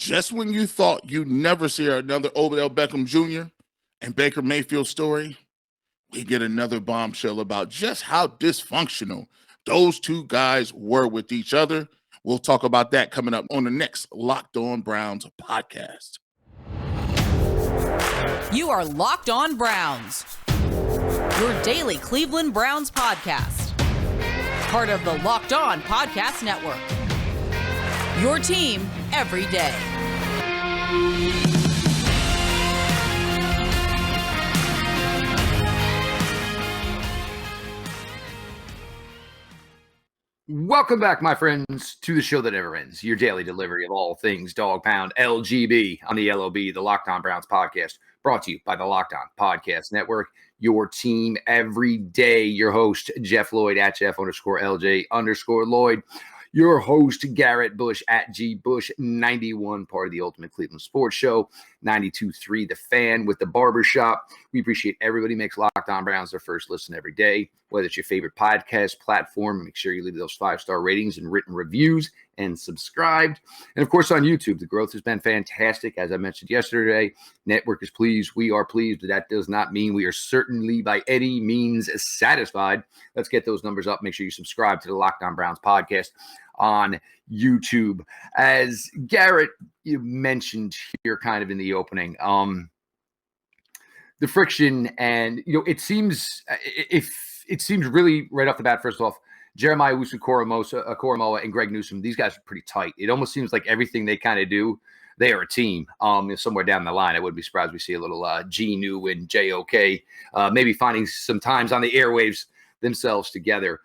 Just when you thought you'd never see another Odell Beckham Jr. and Baker Mayfield story, we get another bombshell about just how dysfunctional those two guys were with each other. We'll talk about that coming up on the next Locked On Browns podcast. You are Locked On Browns, your daily Cleveland Browns podcast. Part of the Locked On Podcast Network. Your team every day. Welcome back, my friends, to the show that never ends. Your daily delivery of all things Dog Pound LGB on the LOB, the Locked On Browns podcast, brought to you by the Locked On Podcast Network. Your team every day. Your host, Jeff Lloyd, at Jeff_LJ_Lloyd. Your host, Garrett Bush, at GBush91, part of the Ultimate Cleveland Sports Show, 92.3 The Fan with the Barbershop. We appreciate everybody who makes Locked On Browns their first listen every day, whether it's your favorite podcast platform. Make sure you leave those 5-star ratings and written reviews and subscribed. And, of course, on YouTube, the growth has been fantastic. As I mentioned yesterday, network is pleased. We are pleased, but that does not mean we are certainly by any means satisfied. Let's get those numbers up. Make sure you subscribe to the Locked On Browns podcast on YouTube. As Garrett, you mentioned here kind of in the opening, the friction, and it seems really right off the bat, first off, Jeremiah Owusu-Koramoah and Greg Newsome, these guys are pretty tight. It almost seems like everything they kind of do, they are a team. Somewhere down the line, I wouldn't be surprised we see a little G-New and JOK maybe finding some times on the airwaves themselves together.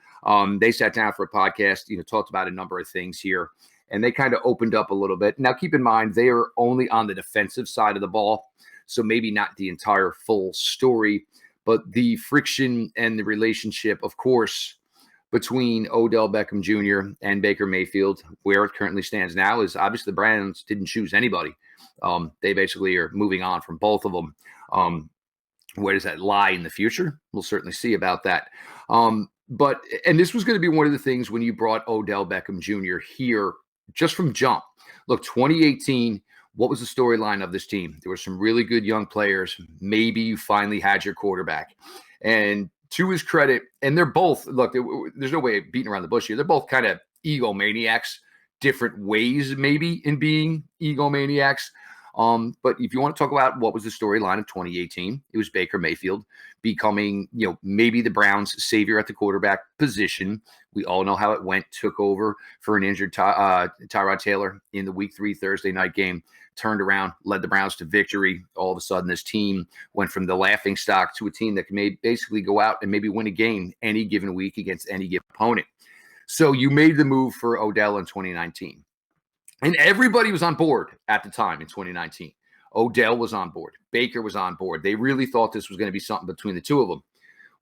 They sat down for a podcast, talked about a number of things here, and they kind of opened up a little bit. Now, keep in mind, they are only on the defensive side of the ball, so maybe not the entire full story, but the friction and the relationship, of course, between Odell Beckham Jr. and Baker Mayfield, where it currently stands now, is obviously the Browns didn't choose anybody. They basically are moving on from both of them. Where does that lie in the future? We'll certainly see about that. But this was going to be one of the things when you brought Odell Beckham Jr. here, just from jump. Look, 2018, what was the storyline of this team? There were some really good young players. Maybe you finally had your quarterback. And to his credit, and they're both, look, there's no way of beating around the bush here. They're both kind of egomaniacs, different ways maybe in being egomaniacs. But if you want to talk about what was the storyline of 2018, it was Baker Mayfield becoming, maybe the Browns' savior at the quarterback position. We all know how it went. Took over for an injured Tyrod Taylor in the Week 3 Thursday night game. Turned around, led the Browns to victory. All of a sudden, this team went from the laughingstock to a team that can basically go out and maybe win a game any given week against any given opponent. So you made the move for Odell in 2019. And everybody was on board at the time in 2019. Odell was on board. Baker was on board. They really thought this was going to be something between the two of them.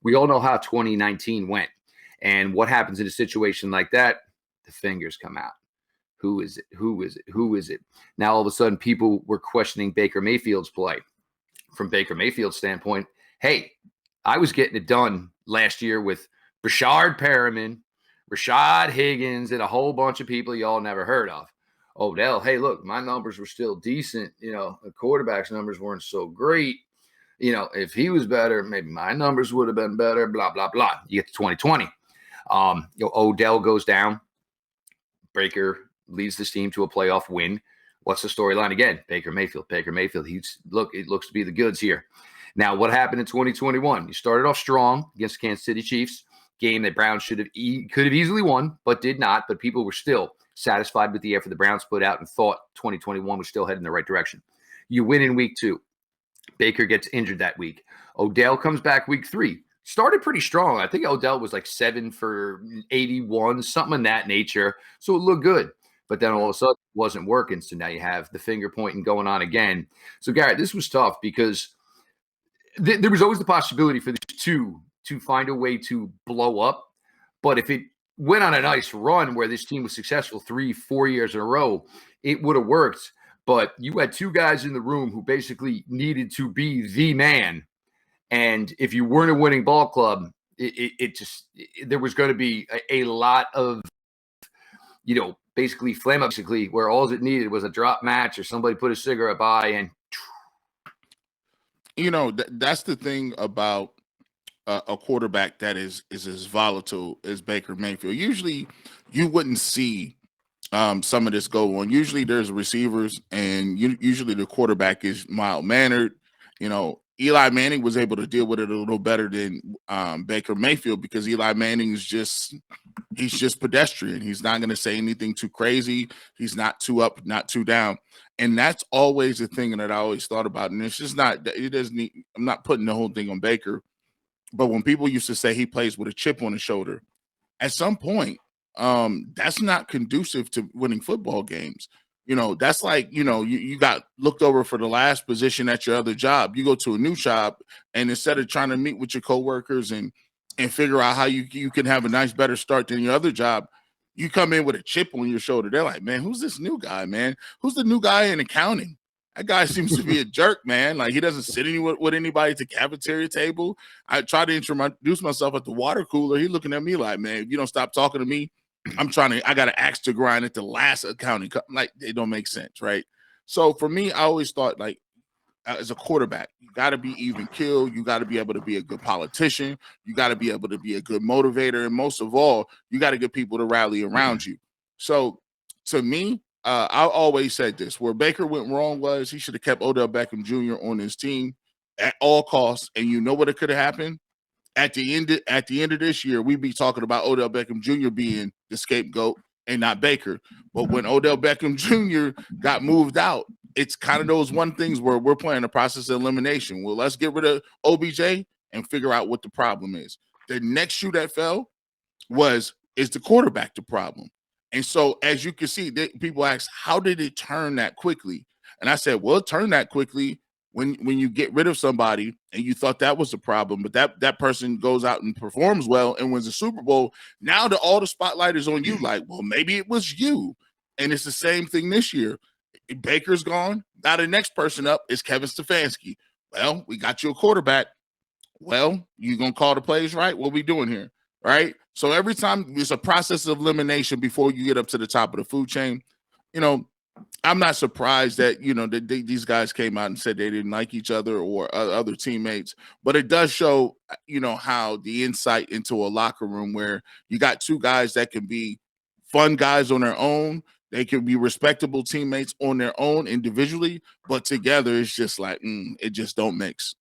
We all know how 2019 went. And what happens in a situation like that? The fingers come out. Who is it? Who is it? Who is it? Now, all of a sudden, people were questioning Baker Mayfield's play. From Baker Mayfield's standpoint, hey, I was getting it done last year with Brashard Perriman, Rashad Higgins, and a whole bunch of people y'all never heard of. Odell, hey, look, my numbers were still decent. The quarterback's numbers weren't so great. If he was better, maybe my numbers would have been better, blah, blah, blah. You get to 2020. Odell goes down. Baker leads this team to a playoff win. What's the storyline again? Baker Mayfield. It looks to be the goods here. Now, what happened in 2021? You started off strong against Kansas City Chiefs, game that Browns could have easily won, but did not. But people were still satisfied with the effort the Browns put out and thought 2021 was still heading in the right direction. You win in week 2. Baker gets injured that week. Odell comes back week 3. Started pretty strong. I think Odell was like 7 for 81, something in that nature. So it looked good. But then all of a sudden it wasn't working. So now you have the finger pointing going on again. So Garrett, this was tough because there was always the possibility for these two to find a way to blow up. But if it went on a nice run where this team was successful 3-4 years in a row, it would have worked. But you had two guys in the room who basically needed to be the man. And if you weren't a winning ball club, there was going to be a lot of, basically flame up, basically, where all it needed was a drop match or somebody put a cigarette by and. That's the thing about a quarterback that is as volatile as Baker Mayfield. Usually, you wouldn't see some of this go on. Usually, there's receivers, and usually the quarterback is mild mannered. Eli Manning was able to deal with it a little better than Baker Mayfield because Eli Manning is he's just pedestrian. He's not going to say anything too crazy. He's not too up, not too down. And that's always the thing that I always thought about. And it's just not, it doesn't need, I'm not putting the whole thing on Baker, but when people used to say he plays with a chip on his shoulder, at some point, that's not conducive to winning football games. That's like, you got looked over for the last position at your other job. You go to a new job, and instead of trying to meet with your coworkers and figure out how you can have a nice, better start than your other job, you come in with a chip on your shoulder. They're like, man, who's this new guy, man? Who's the new guy in accounting? That guy seems to be a jerk, man. Like, he doesn't sit with anybody at the cafeteria table. I try to introduce myself at the water cooler. He looking at me like, man, if you don't stop talking to me, I got an axe to grind at the last accounting. Like, it don't make sense, right? So for me, I always thought, like, as a quarterback, you got to be even keel. You got to be able to be a good politician. You got to be able to be a good motivator. And most of all, you got to get people to rally around you. So to me, I always said this, where Baker went wrong was he should have kept Odell Beckham Jr. on his team at all costs. And you know what it could have happened? At the end of this year, we'd be talking about Odell Beckham Jr. being the scapegoat and not Baker. But when Odell Beckham Jr. got moved out, it's kind of those one things where we're playing the process of elimination. Well, let's get rid of OBJ and figure out what the problem is. The next shoe that fell is the quarterback the problem? And so, as you can see, people ask, how did it turn that quickly? And I said, well, it turned that quickly when you get rid of somebody and you thought that was the problem, but that person goes out and performs well and wins the Super Bowl. Now all the spotlight is on you. Like, well, maybe it was you. And it's the same thing this year. Baker's gone. Now the next person up is Kevin Stefanski. Well, we got you a quarterback. Well, you gonna call the plays right? What we doing here, right? So every time it's a process of elimination before you get up to the top of the food chain. I'm not surprised that these guys came out and said they didn't like each other or other teammates, but it does show how the insight into a locker room where you got two guys that can be fun guys on their own. They can be respectable teammates on their own individually, but together it's just like, it just don't mix.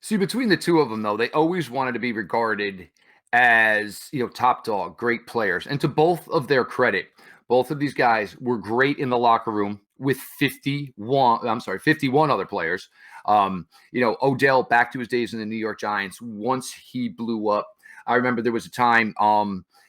See, between the two of them, though, they always wanted to be regarded as, top dog, great players. And to both of their credit, both of these guys were great in the locker room with 51 other players. Odell, back to his days in the New York Giants, once he blew up, I remember there was a time,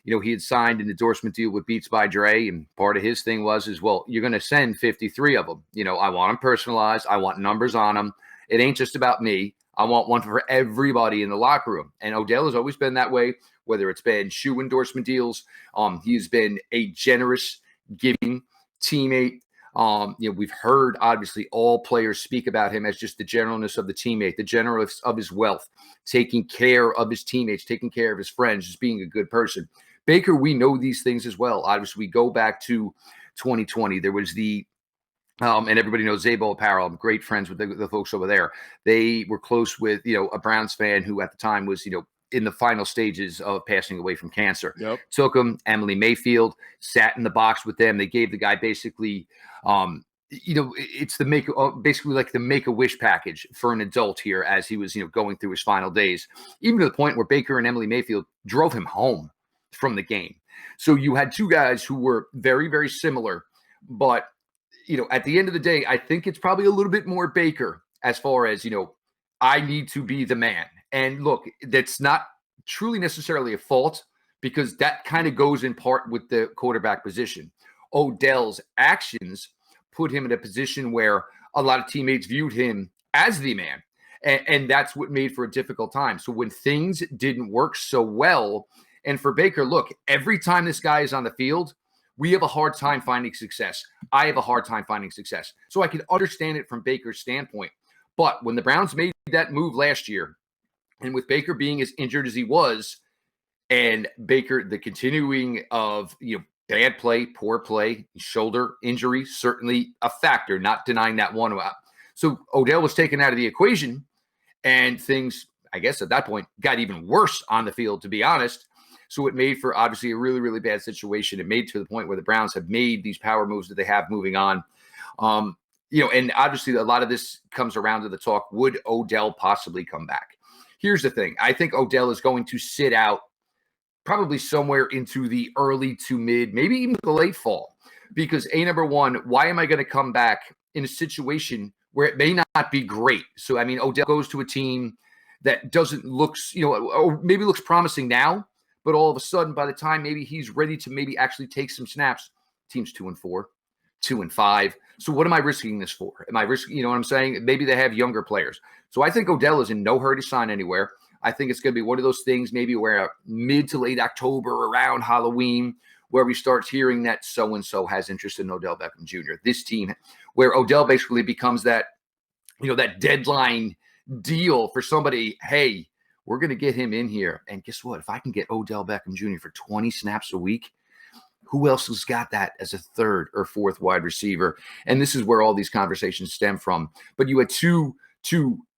he had signed an endorsement deal with Beats by Dre, and part of his thing was, well, you're going to send 53 of them. I want them personalized. I want numbers on them. It ain't just about me. I want one for everybody in the locker room. And Odell has always been that way, whether it's been shoe endorsement deals. He's been a generous, giving teammate. We've heard, obviously, all players speak about him as just the generalness of the teammate, the generalness of his wealth, taking care of his teammates, taking care of his friends, just being a good person. Baker, we know these things as well. Obviously, we go back to 2020. There was and everybody knows Zabo Apparel. I'm great friends with the folks over there. They were close with, a Browns fan who at the time was, in the final stages of passing away from cancer. Yep. Took him, Emily Mayfield, sat in the box with them. They gave the guy basically, it's basically like the Make-A-Wish package for an adult here as he was, going through his final days, even to the point where Baker and Emily Mayfield drove him home from the game. So you had two guys who were very, very similar, but at the end of the day, I think it's probably a little bit more Baker as far as, I need to be the man. And look, that's not truly necessarily a fault because that kind of goes in part with the quarterback position. Odell's actions put him in a position where a lot of teammates viewed him as the man. And that's what made for a difficult time. So when things didn't work so well, and for Baker, look, every time this guy is on the field, we have a hard time finding success. I have a hard time finding success. So I can understand it from Baker's standpoint. But when the Browns made that move last year, and with Baker being as injured as he was, and Baker, the continuing of, bad play, poor play, shoulder injury, certainly a factor, not denying that one. So Odell was taken out of the equation, and things, I guess at that point, got even worse on the field, to be honest. So it made for obviously a really, really bad situation. It made to the point where the Browns have made these power moves that they have moving on. And obviously a lot of this comes around to the talk, would Odell possibly come back? Here's the thing. I think Odell is going to sit out probably somewhere into the early to mid, maybe even the late fall. Because number one, why am I going to come back in a situation where it may not be great? So, I mean, Odell goes to a team that doesn't look, or maybe looks promising now, but all of a sudden, by the time maybe he's ready to maybe actually take some snaps, team's 2-4, 2-5. So what am I risking this for? Am I risking, you know what I'm saying? Maybe they have younger players. So I think Odell is in no hurry to sign anywhere. I think it's going to be one of those things maybe where mid to late October around Halloween, where we start hearing that so-and-so has interest in Odell Beckham Jr. This team, where Odell basically becomes that, that deadline deal for somebody. Hey, we're going to get him in here. And guess what? If I can get Odell Beckham Jr. for 20 snaps a week, who else has got that as a third or fourth wide receiver? And this is where all these conversations stem from. But you had two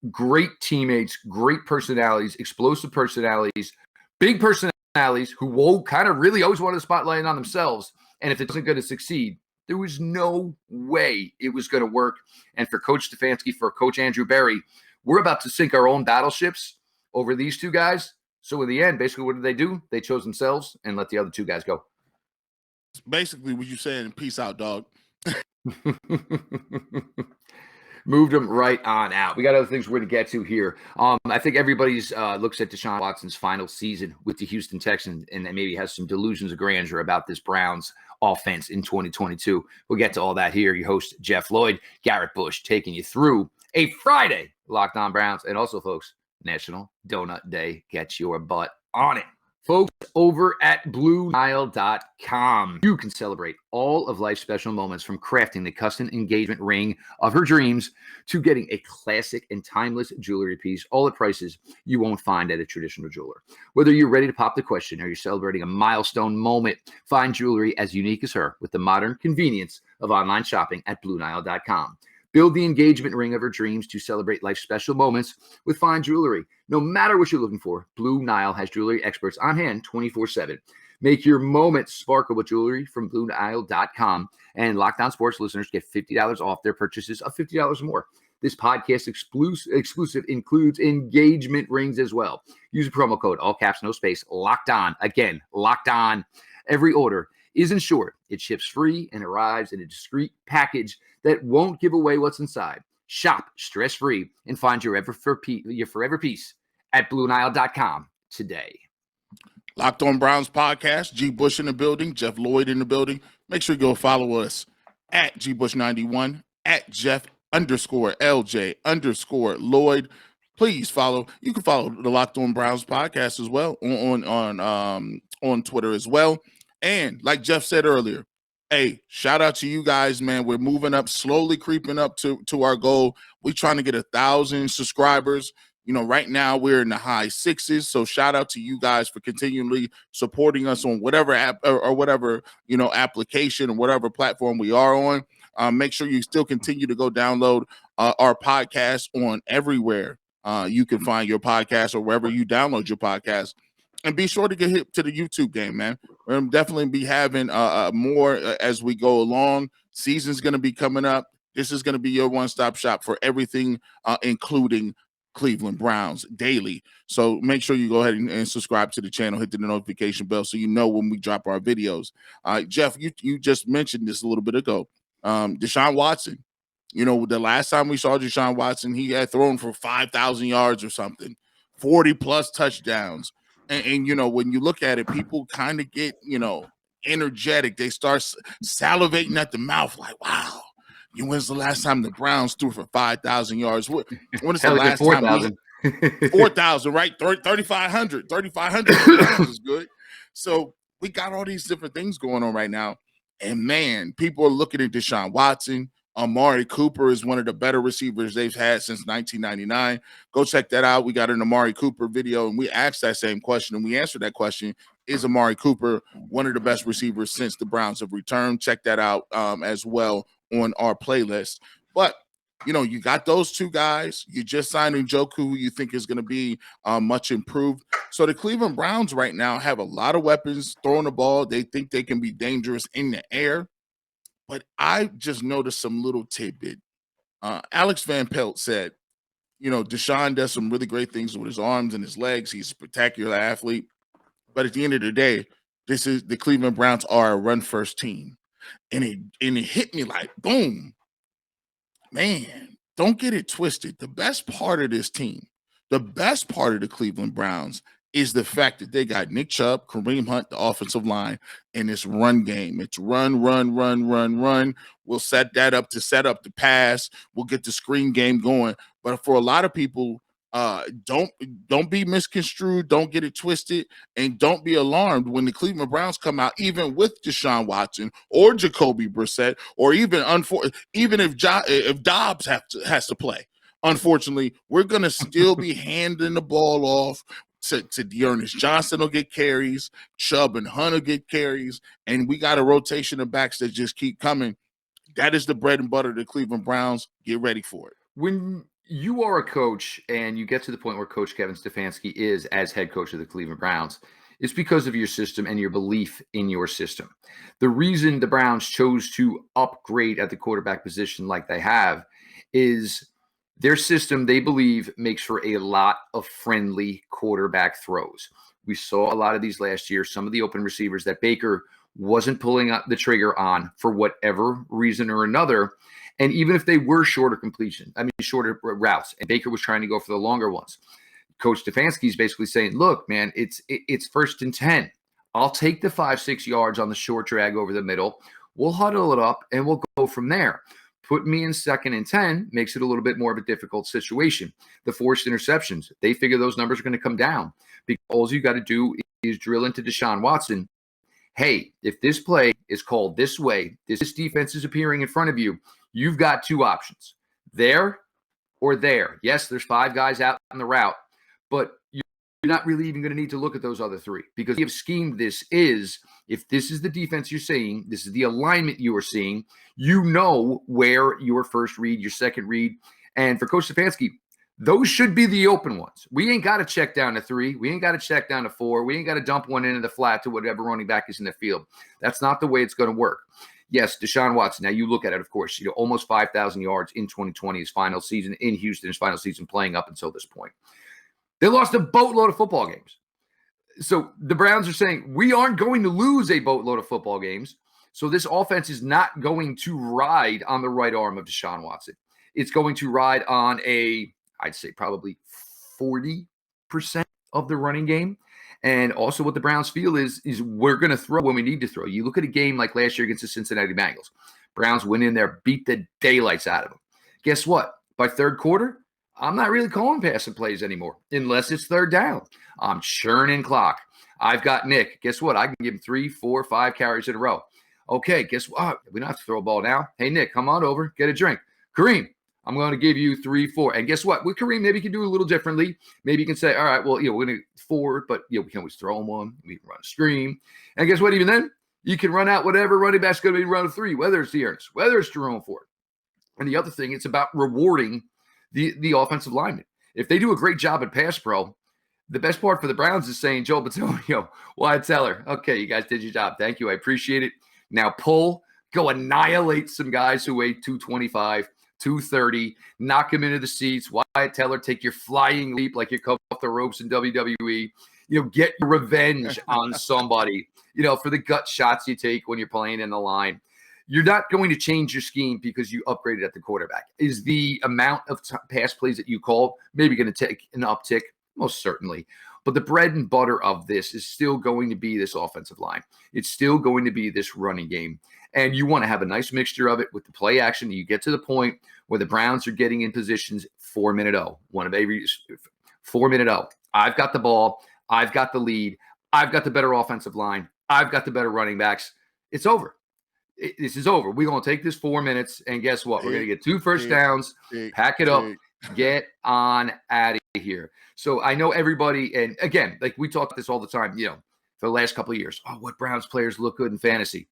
great teammates, great personalities, explosive personalities, big personalities who will kind of really always wanted the spotlight on themselves. And if it wasn't going to succeed, there was no way it was going to work. And for Coach Stefanski, for Coach Andrew Berry, we're about to sink our own battleships over these two guys. So in the end, basically, what did they do? They chose themselves and let the other two guys go. Basically what you saying, peace out, dog. Moved them right on out. We got other things we're going to get to here. I think everybody's looks at Deshaun Watson's final season with the Houston Texans and maybe has some delusions of grandeur about this Browns offense in 2022. We'll get to all that here. Your host, Jeff Lloyd, Garrett Bush, taking you through a Friday Locked On Browns. And also, folks, National Donut Day. Get your butt on it. Folks, over at BlueNile.com, you can celebrate all of life's special moments, from crafting the custom engagement ring of her dreams to getting a classic and timeless jewelry piece, all at prices you won't find at a traditional jeweler. Whether you're ready to pop the question or you're celebrating a milestone moment, find jewelry as unique as her with the modern convenience of online shopping at BlueNile.com. Build the engagement ring of her dreams to celebrate life's special moments with fine jewelry. No matter what you're looking for, Blue Nile has jewelry experts on hand 24/7. Make your moments sparkle with jewelry from BlueNile.com. And Locked On Sports listeners get $50 off their purchases of $50 or more. This podcast exclusive includes engagement rings as well. Use the promo code, all caps, no space, Locked On. Again, Locked On. Every order is insured. It ships free and arrives in a discreet package that won't give away what's inside. Shop stress-free and find your forever piece at BlueNile.com today. Locked On Browns podcast, G. Bush in the building, Jeff Lloyd in the building. Make sure you go follow us at GBush91, at Jeff_LJ_Lloyd. Please follow. You can follow the Locked On Browns podcast as well on Twitter as well. And like Jeff said earlier, hey, shout out to you guys, man. We're moving up, slowly creeping up to our goal. We're trying to get 1,000 subscribers. Right now we're in the high 6s. So shout out to you guys for continually supporting us on whatever app or whatever, application or whatever platform we are on. Make sure you still continue to go download our podcast on everywhere. You can find your podcast or wherever you download your podcast. And be sure to get hip to the YouTube game, man. We're going to definitely be having more as we go along. Season's going to be coming up. This is going to be your one-stop shop for everything, including Cleveland Browns daily. So make sure you go ahead and subscribe to the channel, hit the notification bell so you know when we drop our videos. Jeff, you just mentioned this a little bit ago. Deshaun Watson, the last time we saw Deshaun Watson, he had thrown for 5,000 yards or something, 40-plus touchdowns. And when you look at it, people kind of get, energetic. They start salivating at the mouth like, wow, when's the last time the Browns threw for 5,000 yards? When is the last 4,000. Time? 4,000, right? 3,500. 3,500 is good. So we got all these different things going on right now. And, man, people are looking at Deshaun Watson. Amari Cooper is one of the better receivers they've had since 1999. Go check that out. We got an Amari Cooper video, and we asked that same question, and we answered that question is Amari Cooper, one of the best receivers since the Browns have returned. Check that out as well on our playlist. But you got those two guys. You just signed Njoku, who you think is going to be much improved. So the Cleveland Browns right now have a lot of weapons throwing the ball. They think they can be dangerous in the air. But I just noticed some little tidbit. Alex Van Pelt said, Deshaun does some really great things with his arms and his legs. He's a spectacular athlete. But at the end of the day, the Cleveland Browns are a run-first team. And it hit me like, boom. Man, don't get it twisted. The best part of this team, the best part of the Cleveland Browns is the fact that they got Nick Chubb, Kareem Hunt, the offensive line, and this run game. It's run. We'll set that up to set up the pass. We'll get the screen game going. But for a lot of people, don't be misconstrued. Don't get it twisted, and don't be alarmed when the Cleveland Browns come out, even with Deshaun Watson or Jacoby Brissett, or even if Dobbs has to play. Unfortunately, we're gonna still be handing the ball off to Dearness Johnson. Will get carries, Chubb and Hunt will get carries, and we got a rotation of backs that just keep coming. That is the bread and butter of the Cleveland Browns. Get ready for it. When you are a coach and you get to the point where Coach Kevin Stefanski is as head coach of the Cleveland Browns, it's because of your system and your belief in your system. The reason the Browns chose to upgrade at the quarterback position like they have is their system, they believe, makes for a lot of friendly quarterback throws. We saw a lot of these last year, some of the open receivers that Baker wasn't pulling up the trigger on for whatever reason or another. And even if they were shorter routes, and Baker was trying to go for the longer ones, Coach Stefanski is basically saying, look, man, it's 1st and 10. I'll take the 5-6 yards on the short drag over the middle. We'll huddle it up and we'll go from there. Put me in 2nd and 10 makes it a little bit more of a difficult situation. The forced interceptions, they figure those numbers are going to come down because all you got to do is drill into Deshaun Watson. Hey, if this play is called this way, this defense is appearing in front of you, you've got two options, there or there. Yes, there's 5 guys out on the route, but you're not really even going to need to look at those other 3 because the scheme this is, if this is the defense you're seeing, this is the alignment you are seeing, you know where your first read, your second read, and for Coach Stefanski, those should be the open ones. We ain't got to check down to 3. We ain't got to check down to 4. We ain't got to dump one into the flat to whatever running back is in the field. That's not the way it's going to work. Yes, Deshaun Watson. Now you look at it, of course, almost 5,000 yards in 2020, his final season in Houston, his final season playing up until this point. They lost a boatload of football games. So the Browns are saying, we aren't going to lose a boatload of football games. So this offense is not going to ride on the right arm of Deshaun Watson. It's going to ride on I'd say probably 40% of the running game. And also what the Browns feel is we're going to throw when we need to throw. You look at a game like last year against the Cincinnati Bengals. Browns went in there, beat the daylights out of them. Guess what? By third quarter, I'm not really calling passing plays anymore unless it's third down. I'm churning clock. I've got Nick. Guess what? I can give him 3, 4, 5 carries in a row. Okay, guess what? We don't have to throw a ball now. Hey, Nick, come on over. Get a drink. Kareem, I'm going to give you 3, 4. And guess what? With Kareem, maybe you can do it a little differently. Maybe you can say, all right, well, we're going to forward, but we can always throw him one. We can run a screen. And guess what? Even then, you can run out whatever running back's going to be run 3, whether it's Dearness, whether it's Jerome Ford. And the other thing, it's about rewarding the offensive lineman. If they do a great job at pass pro, the best part for the Browns is saying, Joe Batonio, Wyatt Teller, okay, you guys did your job. Thank you. I appreciate it. Now go annihilate some guys who weigh 225, 230, knock them into the seats. Wyatt Teller, take your flying leap like you come off the ropes in WWE. Get your revenge on somebody, for the gut shots you take when you're playing in the line. You're not going to change your scheme because you upgraded at the quarterback. Is the amount of pass plays that you call maybe going to take an uptick? Most certainly. But the bread and butter of this is still going to be this offensive line. It's still going to be this running game. And you want to have a nice mixture of it with the play action. You get to the point where the Browns are getting in positions 4-minute 0. 4-minute 0. I've got the ball. I've got the lead. I've got the better offensive line. I've got the better running backs. It's over. This is over. We're going to take this 4 minutes, and guess what? We're going to get 2 first downs, pack it up, get on out of here. So I know everybody, and again, like we talk about this all the time, for the last couple of years. Oh, what Browns players look good in fantasy?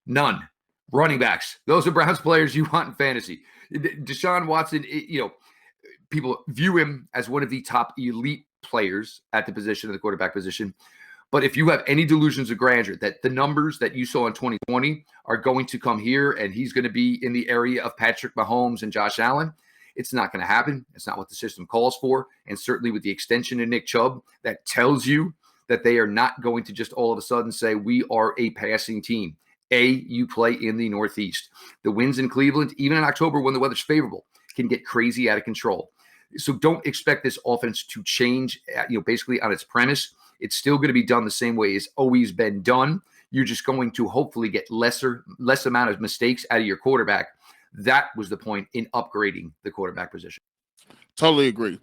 None. Running backs. Those are Browns players you want in fantasy. Deshaun Watson, people view him as one of the top elite players at the position of the quarterback position. But if you have any delusions of grandeur that the numbers that you saw in 2020 are going to come here and he's going to be in the area of Patrick Mahomes and Josh Allen, it's not going to happen. It's not what the system calls for. And certainly with the extension of Nick Chubb, that tells you that they are not going to just all of a sudden say, we are a passing team. You play in the Northeast. The winds in Cleveland, even in October when the weather's favorable, can get crazy out of control. So don't expect this offense to change, basically on its premise. It's still going to be done the same way it's always been done. You're just going to hopefully get less amount of mistakes out of your quarterback. That was the point in upgrading the quarterback position. Totally agree.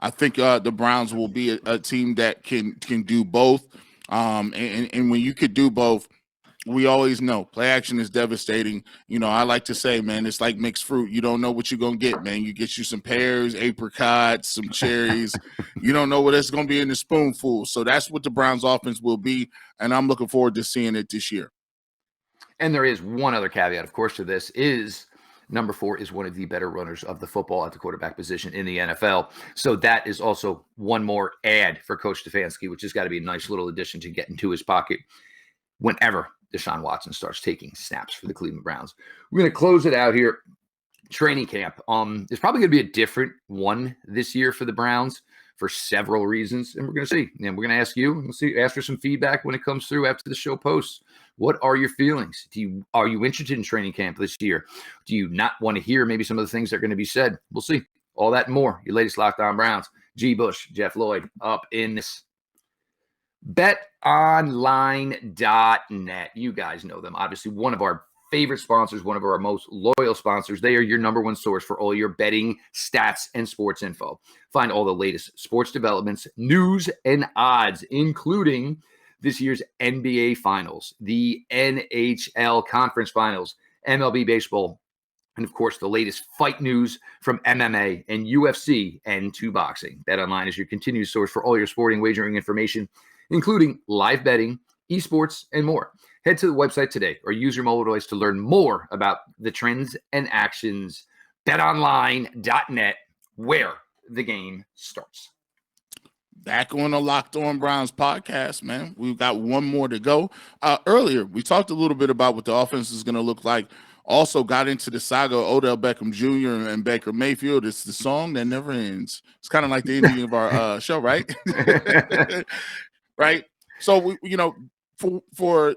I think the Browns will be a team that can do both. And when you could do both, we always know play action is devastating. I like to say, man, it's like mixed fruit. You don't know what you're going to get, man. You get you some pears, apricots, some cherries. You don't know what it's going to be in the spoonful. So that's what the Browns offense will be. And I'm looking forward to seeing it this year. And there is one other caveat, of course, to this is number 4 is one of the better runners of the football at the quarterback position in the NFL. So that is also one more add for Coach Stefanski, which has got to be a nice little addition to get into his pocket whenever Deshaun Watson starts taking snaps for the Cleveland Browns. We're going to close it out here. Training camp. It's probably going to be a different one this year for the Browns for several reasons. And we're going to see. And we're going to ask you, ask for some feedback when it comes through after the show posts. What are your feelings? Are you interested in training camp this year? Do you not want to hear maybe some of the things that are going to be said? We'll see. All that and more. Your latest Locked On Browns. G. Bush, Jeff Lloyd, up in this. BetOnline.net. You guys know them. Obviously, one of our favorite sponsors, one of our most loyal sponsors. They are your number one source for all your betting, stats, and sports info. Find all the latest sports developments, news, and odds, including this year's NBA Finals, the NHL Conference Finals, MLB Baseball, and, of course, the latest fight news from MMA and UFC and to boxing. BetOnline is your continued source for all your sporting wagering information, including live betting, esports, and more. Head to the website today or use your mobile device to learn more about the trends and actions. BetOnline.net, where the game starts. Back on the Locked On Browns podcast, man. We've got one more to go. Earlier, we talked a little bit about what the offense is going to look like. Also got into the saga of Odell Beckham Jr. and Baker Mayfield. It's the song that never ends. It's kind of like the ending of our show, right? Right. So for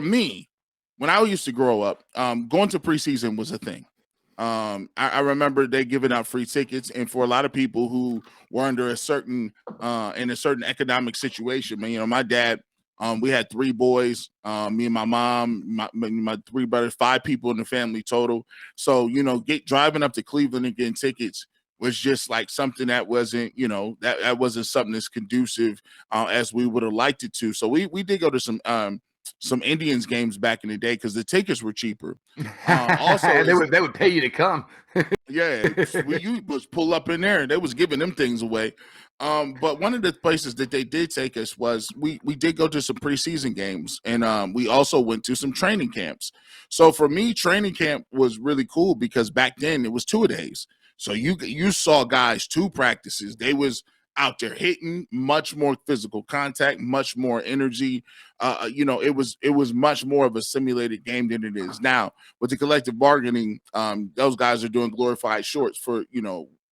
me, when I used to grow up, going to preseason was a thing. I remember they giving out free tickets, and for a lot of people who were under a certain in a certain economic situation, man, my dad, we had 3 boys, me and my mom, my 3 brothers, 5 people in the family total. So, driving up to Cleveland and getting tickets was just like something that wasn't, that wasn't something that's conducive as we would have liked it to. So we did go to some Indians games back in the day because the tickets were cheaper. Also, they would pay you to come. Yeah, you was pull up in there and they was giving them things away. But one of the places that they did take us was we did go to some preseason games, and we also went to some training camps. So for me, training camp was really cool because back then it was 2-a-days. So you saw guys 2 practices. They was out there hitting, much more physical contact, much more energy. It was much more of a simulated game than it is now. With the collective bargaining, those guys are doing glorified shorts for,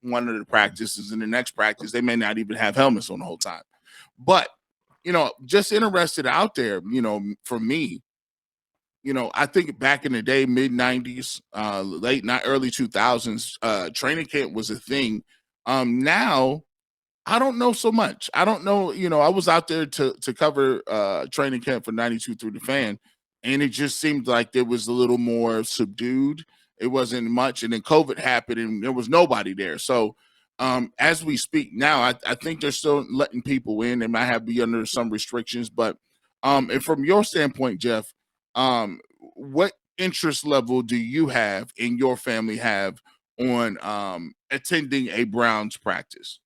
one of the practices. In the next practice, they may not even have helmets on the whole time. But, just interested out there, for me, I think back in the day, mid-90s, early 2000s, training camp was a thing. Now, I don't know so much. I don't know, I was out there to cover training camp for 92 Through the Fan, and it just seemed like there was a little more subdued. It wasn't much, and then COVID happened, and there was nobody there. So as we speak now, I think they're still letting people in. They might have to be under some restrictions, but and from your standpoint, Jeff, what interest level do you have and your family have on attending a Browns practice?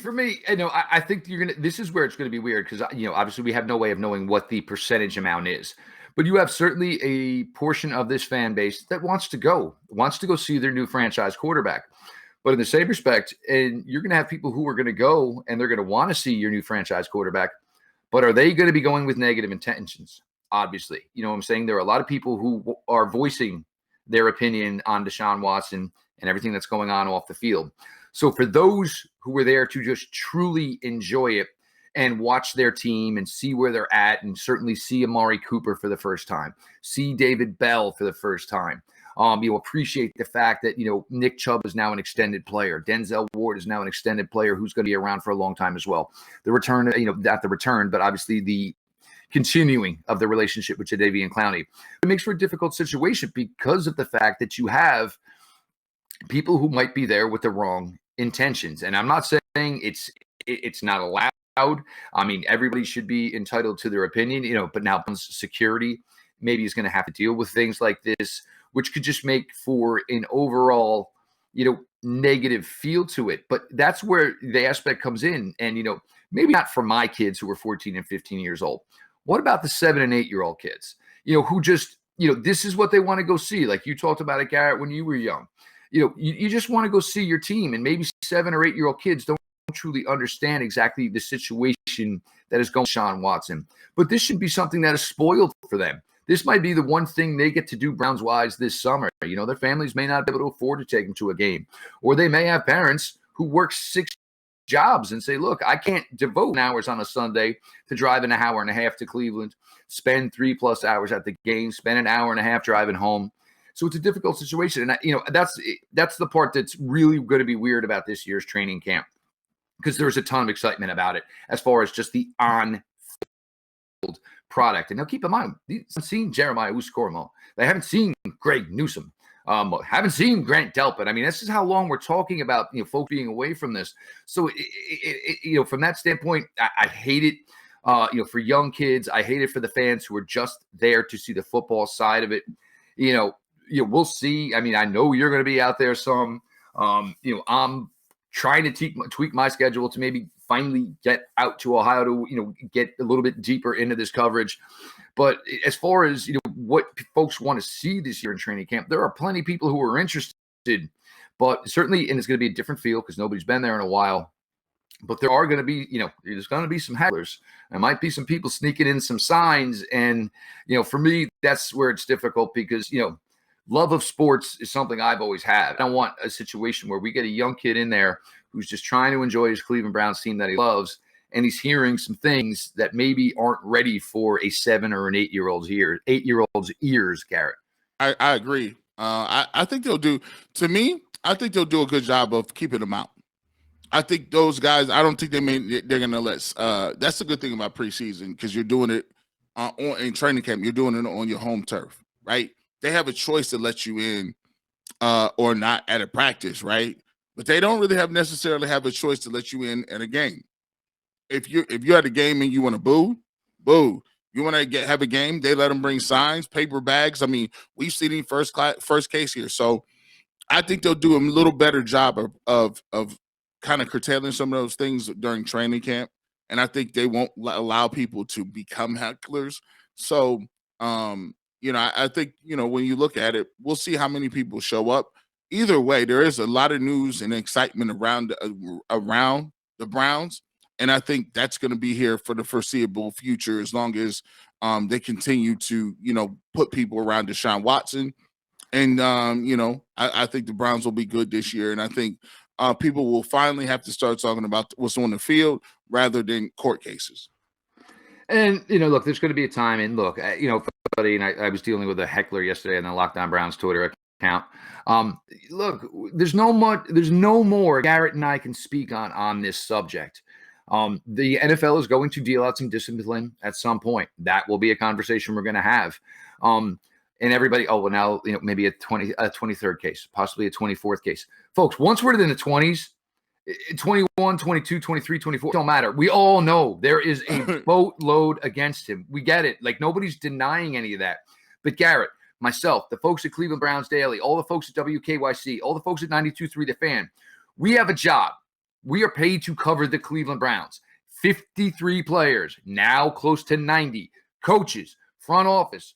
For me, I think this is where it's going to be weird because, obviously we have no way of knowing what the percentage amount is. But you have certainly a portion of this fan base that wants to go see their new franchise quarterback. But in the same respect, and you're going to have people who are going to go and they're going to want to see your new franchise quarterback. But are they going to be going with negative intentions? Obviously, you know what I'm saying? There are a lot of people who are voicing their opinion on Deshaun Watson and everything that's going on off the field. So for those who were there to just truly enjoy it and watch their team and see where they're at, and certainly see Amari Cooper for the first time, see David Bell for the first time, you appreciate the fact that, Nick Chubb is now an extended player. Denzel Ward is now an extended player who's going to be around for a long time as well. The return, not the return, but obviously the continuing of the relationship with Jadeveon Clowney. It makes for a difficult situation because of the fact that you have people who might be there with the wrong intentions. And I'm not saying it's not allowed. I mean, everybody should be entitled to their opinion, but now security maybe is going to have to deal with things like this, which could just make for an overall, negative feel to it. But that's where the aspect comes in. And, maybe not for my kids who are 14 and 15 years old. What about the 7 and 8-year-old kids, who just, this is what they want to go see? Like you talked about it, Garrett, when you were young. You just want to go see your team, and maybe 7 or 8-year-old kids don't truly understand exactly the situation that is going on with Deshaun Watson. But this should be something that is spoiled for them. This might be the one thing they get to do Browns-wise this summer. Their families may not be able to afford to take them to a game, or they may have parents who work 6 jobs and say, look, I can't devote hours on a Sunday to drive an hour and a half to Cleveland, spend 3+ hours at the game, spend an hour and a half driving home. So it's a difficult situation. And, that's the part that's really going to be weird about this year's training camp, because there's a ton of excitement about it as far as just the on-field product. And now keep in mind, they haven't seen Jeremiah Owusu-Koramoah. They haven't seen Greg Newsome. Haven't seen Grant Delpit. I mean, this is how long we're talking about, folks being away from this. So, from that standpoint, I hate it, for young kids. I hate it for the fans who are just there to see the football side of it. We'll see. I mean, I know you're going to be out there some. I'm trying to tweak my schedule to maybe finally get out to Ohio to, get a little bit deeper into this coverage. But as far as, what folks want to see this year in training camp, there are plenty of people who are interested, but certainly, and it's going to be a different feel because nobody's been there in a while. But there are going to be, there's going to be some hagglers. There might be some people sneaking in some signs. And, for me, that's where it's difficult because, love of sports is something I've always had. I don't want a situation where we get a young kid in there who's just trying to enjoy his Cleveland Browns team that he loves, and he's hearing some things that maybe aren't ready for a 7 or an 8-year-old's ears, Garrett. I agree. I think they'll do, to me, I think they'll do a good job of keeping them out. I think those guys, I don't think they're going to let, that's the good thing about preseason, because you're doing it in training camp. You're doing it on your home turf, right? They have a choice to let you in or not at a practice, right? But they don't really necessarily have a choice to let you in at a game. If you're at a game and you want to boo. You want to have a game, they let them bring signs, paper bags. I mean, we've seen in first case here. So I think they'll do a little better job of kind of curtailing some of those things during training camp. And I think they won't allow people to become hecklers. So, I think, when you look at it, we'll see how many people show up. Either way, there is a lot of news and excitement around the Browns. And I think that's going to be here for the foreseeable future, as long as they continue to, put people around Deshaun Watson. And, I think the Browns will be good this year. And I think people will finally have to start talking about what's on the field rather than court cases. And, look, there's going to be a time. And look, buddy, and I was dealing with a heckler yesterday on the Locked On Browns Twitter account. Look, there's no more Garrett and I can speak on this subject. The NFL is going to deal out some discipline at some point. That will be a conversation we're going to have. And everybody, now, maybe a 23rd case, possibly a 24th case. Folks, once we're in the 20s, 21, 22, 23, 24, don't matter. We all know there is a boatload against him. We get it. Like, nobody's denying any of that. But Garrett, myself, the folks at Cleveland Browns Daily, all the folks at WKYC, all the folks at 92.3 The Fan, we have a job. We are paid to cover the Cleveland Browns. 53 players, now close to 90, coaches, front office.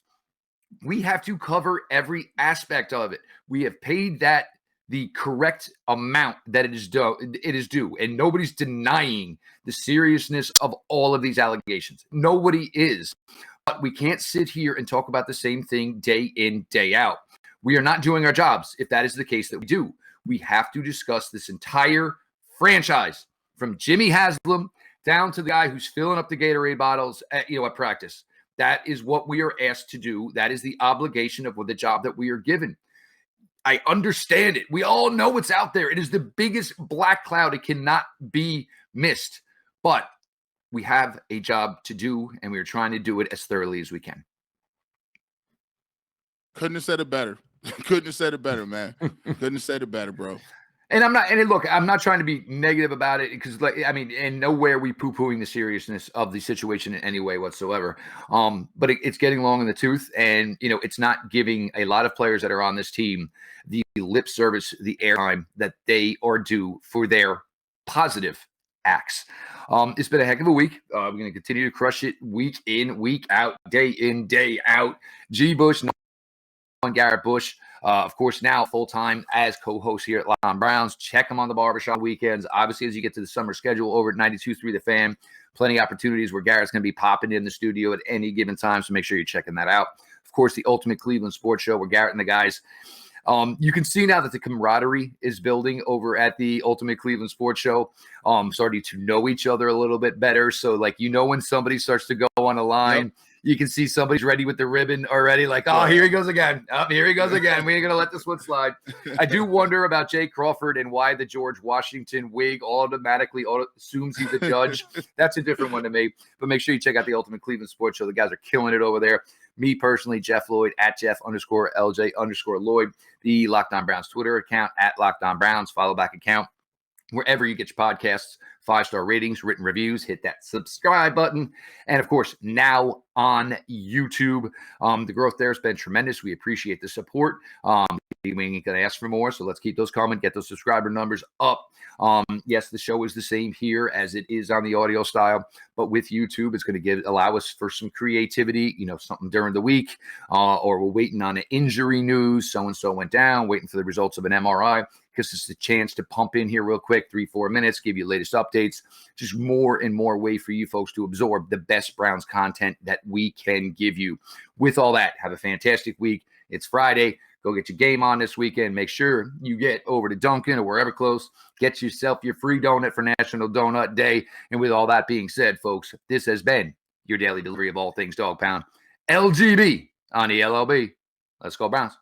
We have to cover every aspect of it. We have paid that the correct amount that it is due. And nobody's denying the seriousness of all of these allegations. Nobody is. But we can't sit here and talk about the same thing day in, day out. We are not doing our jobs if that is the case that we do. We have to discuss this entire franchise from Jimmy Haslam down to the guy who's filling up the Gatorade bottles at practice. That is what we are asked to do. That is the obligation of the job that we are given. I understand it. We all know it's out there. It is the biggest black cloud. It cannot be missed. But we have a job to do, and we are trying to do it as thoroughly as we can. Couldn't have said it better. Couldn't have said it better, man. Couldn't have said it better, bro. And I'm not trying to be negative about it because, in nowhere we poo-pooing the seriousness of the situation in any way whatsoever. But it's getting long in the tooth, and, it's not giving a lot of players that are on this team the lip service, the airtime that they are due for their positive acts. It's been a heck of a week. We're going to continue to crush it week in, week out, day in, day out. G. Bush, on Garrett Bush, of course, now full-time as co-host here at Locked On Browns. Check him on the barbershop weekends. Obviously, as you get to the summer schedule over at 92.3 The Fan, plenty of opportunities where Garrett's going to be popping in the studio at any given time, so make sure you're checking that out. Of course, the Ultimate Cleveland Sports Show where Garrett and the guys, you can see now that the camaraderie is building over at the Ultimate Cleveland Sports Show, starting to know each other a little bit better. So, when somebody starts to go on a line, yep, you can see somebody's ready with the ribbon already, here he goes again. Here he goes again. We ain't going to let this one slide. I do wonder about Jay Crawford and why the George Washington wig automatically assumes he's a judge. That's a different one to me. But make sure you check out the Ultimate Cleveland Sports Show. The guys are killing it over there. Me personally, Jeff Lloyd, at Jeff_LJ_Lloyd, the Locked On Browns Twitter account, at Locked On Browns, follow back account. Wherever you get your podcasts, 5-star ratings, written reviews, hit that subscribe button. And, of course, now on YouTube. The growth there has been tremendous. We appreciate the support. We ain't going to ask for more, so let's keep those coming, get those subscriber numbers up. Yes, the show is the same here as it is on the audio style, but with YouTube, it's going to allow us for some creativity, something during the week, or we're waiting on an injury news. So-and-so went down, waiting for the results of an MRI. Because it's a chance to pump in here real quick, 3-4 minutes, give you latest updates, just more and more way for you folks to absorb the best Browns content that we can give you. With all that, have a fantastic week. It's Friday. Go get your game on this weekend. Make sure you get over to Dunkin' or wherever close. Get yourself your free donut for National Donut Day. And with all that being said, folks, this has been your daily delivery of all things Dog Pound. LGB on the LLB. Let's go Browns.